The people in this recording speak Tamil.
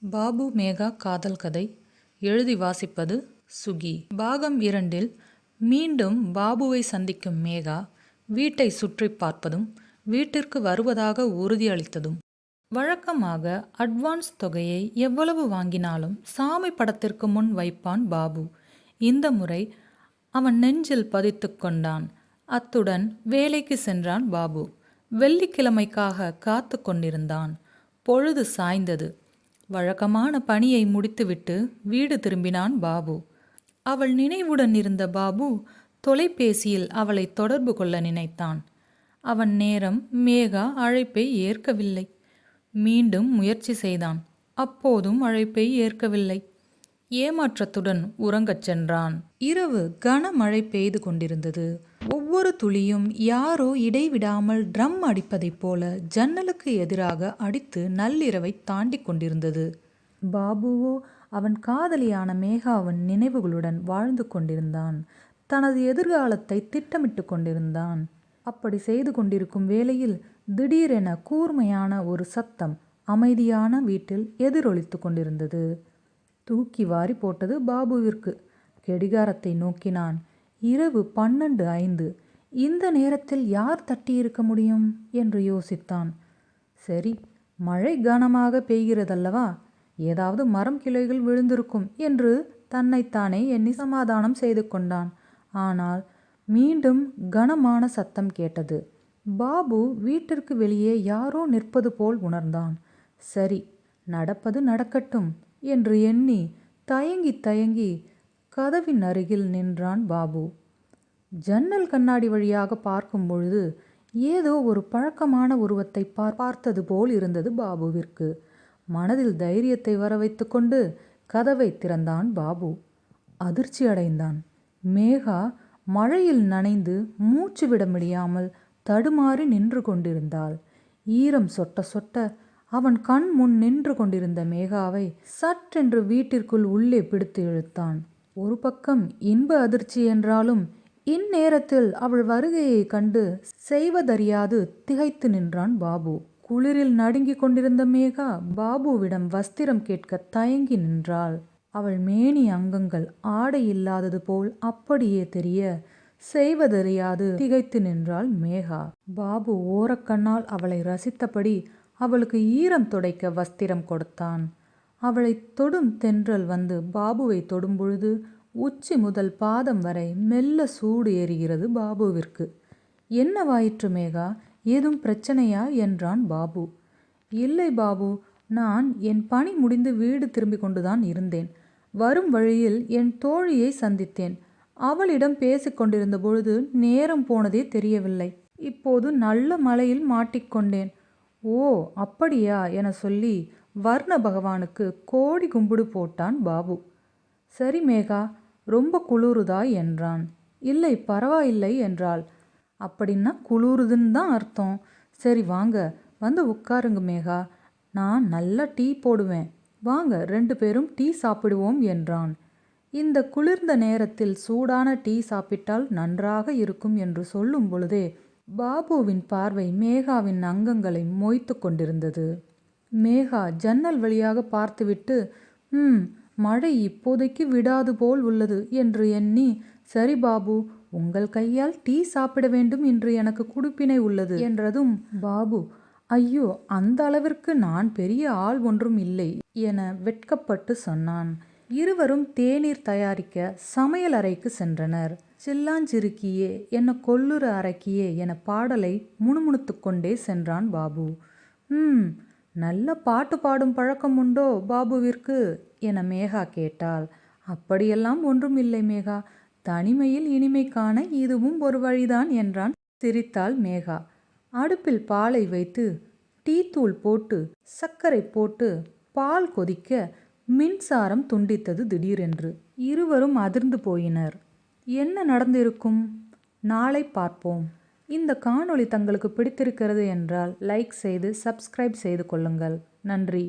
பாபு மேகா காதல் கதை எழுதி வாசிப்பது சுகி. பாகம் 2 மீண்டும் பாபுவை சந்திக்கும் மேகா வீட்டை சுற்றி பார்ப்பதும் வீட்டிற்கு வருவதாக உறுதியளித்ததும். வழக்கமாக அட்வான்ஸ் தொகையை எவ்வளவு வாங்கினாலும் சாமி படத்திற்கு முன் வைப்பான் பாபு. இந்த முறை அவன் நெஞ்சில் பதித்து கொண்டான். அத்துடன் வேலைக்கு சென்றான் பாபு. வெள்ளிக்கிழமைக்காக காத்து கொண்டிருந்தான். பொழுது சாய்ந்தது. வழக்கமான பணியை முடித்துவிட்டு வீடு திரும்பினான் பாபு. அவள் நினைவுடன் இருந்த பாபு தொலைபேசியில் அவளை தொடர்பு கொள்ள நினைத்தான். அவன் நேரம் மேகா அழைப்பை ஏற்கவில்லை. மீண்டும் முயற்சி செய்தான். அப்போதும் அழைப்பை ஏற்கவில்லை. ஏமாற்றத்துடன் உறங்கச் சென்றான். இரவு கனமழை பெய்து கொண்டிருந்தது. ஒவ்வொரு துளியும் யாரோ இடைவிடாமல் ட்ரம் அடிப்பதைப் போல ஜன்னலுக்கு எதிராக அடித்து நள்ளிரவை தாண்டி கொண்டிருந்தது. பாபுவோ அவன் காதலியான மேகாவின் நினைவுகளுடன் வாழ்ந்து கொண்டிருந்தான். தனது எதிர்காலத்தை திட்டமிட்டு கொண்டிருந்தான். அப்படி செய்து கொண்டிருக்கும் வேளையில் திடீரென கூர்மையான ஒரு சத்தம் அமைதியான வீட்டில் எதிரொலித்து கொண்டிருந்தது. தூக்கி வாரி போட்டது பாபுவிற்கு. கெடிகாரத்தை நோக்கினான். இரவு 12:05. இந்த நேரத்தில் யார் தட்டியிருக்க முடியும் என்று யோசித்தான். சரி, மழை கனமாக பெய்கிறதல்லவா, ஏதாவது மரம் கிளைகள் விழுந்திருக்கும் என்று தன்னைத்தானே எண்ணி சமாதானம் செய்து கொண்டான். ஆனால் மீண்டும் கனமான சத்தம் கேட்டது. பாபு வீட்டிற்கு வெளியே யாரோ நிற்பது போல் உணர்ந்தான். சரி, நடப்பது நடக்கட்டும் என்று எண்ணி தயங்கி தயங்கி கதவின் அருகில் நின்றான் பாபு. ஜன்னல் கண்ணாடி வழியாக பார்க்கும் பொழுது ஏதோ ஒரு பழக்கமான உருவத்தை பார்த்தது போல் இருந்தது பாபுவிற்கு. மனதில் தைரியத்தை வர வைத்து கொண்டு கதவை திறந்தான் பாபு. அதிர்ச்சி அடைந்தான். மேகா மழையில் நனைந்து மூச்சு விட முடியாமல் தடுமாறி நின்று கொண்டிருந்தாள். ஈரம் சொட்ட சொட்ட அவன் கண் முன் நின்று கொண்டிருந்த மேகாவை சட்டென்று வீட்டிற்குள் உள்ளே பிடித்து இழுத்தான். ஒரு பக்கம் இன்ப அதிர்ச்சி என்றாலும் இந்நேரத்தில் அவள் வருகையை கண்டு செய்வதறியாது திகைத்து நின்றான் பாபு. குளிரில் நடுங்கிக் கொண்டிருந்த மேகா பாபுவிடம் வஸ்திரம் கேட்க தயங்கி நின்றாள். அவள் மேனி அங்கங்கள் ஆடை இல்லாதது போல் அப்படியே தெரிய செய்வதறியாது திகைத்து நின்றாள் மேகா. பாபு ஓரக்கண்ணால் அவளை ரசித்தபடி அவளுக்கு ஈரம் துடைக்க வஸ்திரம் கொடுத்தான். அவளை தொடும் தென்றல் வந்து பாபுவை தொடும் பொழுது உச்சி முதல் பாதம் வரை மெல்ல சூடு ஏறுகிறது பாபுவிற்கு. என்னவாயிற்று மேகா, ஏதும் பிரச்சனையா என்றான் பாபு. இல்லை பாபு, நான் என் பணி முடிந்து வீடு திரும்பி கொண்டுதான் இருந்தேன். வரும் வழியில் என் தோழியை சந்தித்தேன். அவளிடம் பேசிக்கொண்டிருந்த பொழுது நேரம் போனதே தெரியவில்லை. இப்போது நல்ல மழையில் மாட்டிக்கொண்டேன். ஓ அப்படியா என சொல்லி வர்ண பகவானுக்கு கோடி கும்பிடு போட்டான் பாபு. சரி மேகா, ரொம்ப குளிருதா என்றான். இல்லை பரவாயில்லை என்றாள். அப்படின்னா குளிருதுன்னு தான் அர்த்தம். சரி வாங்க, வந்து உட்காருங்க மேகா, நான் நல்லா டீ போடுவேன், வாங்க 2 பேரும் டீ சாப்பிடுவோம் என்றான். இந்த குளிர்ந்த நேரத்தில் சூடான டீ சாப்பிட்டால் நன்றாக இருக்கும் என்று சொல்லும் பொழுதே பாபுவின் பார்வை மேகாவின் அங்கங்களை மொய்த்து கொண்டிருந்தது. மேகா ஜன்னல் வழியாக பார்த்துவிட்டு மழை இப்போதைக்கு விடாது போல் உள்ளது என்று எண்ணி, சரி பாபு, உங்கள் கையால் டீ சாப்பிட வேண்டும் என்று எனக்கு குடுப்பினை உள்ளது என்றதும் பாபு, ஐயோ, அந்த அளவிற்கு நான் பெரிய ஆள் ஒன்றும் இல்லை என வெட்கப்பட்டு சொன்னான். இருவரும் தேநீர் தயாரிக்க சமையல் அறைக்கு சென்றனர். சில்லாஞ்சிருக்கியே என்ன கொல்லுற அரைக்கியே என பாடலை முணுமுணுத்து கொண்டே சென்றான் பாபு. நல்ல பாட்டு பாடும் பழக்கம் உண்டோ பாபுவிற்கு என மேகா கேட்டாள். அப்படியெல்லாம் ஒன்றும் இல்லை மேகா, தனிமையில் இனிமை காண இதுவும் ஒரு வழிதான் என்றான். சிரித்தாள் மேகா. அடுப்பில் பாலை வைத்து டீ தூள் போட்டு சர்க்கரை போட்டு பால் கொதிக்க மின்சாரம் துண்டித்தது திடீரென்று. இருவரும் அதிர்ந்து போயினர். என்ன நடந்திருக்கும்? நாளை பார்ப்போம். இந்த காணொளி தங்களுக்கு பிடித்திருக்கிறது என்றால் லைக் செய்து சப்ஸ்கிரைப் செய்து கொள்ளுங்கள். நன்றி.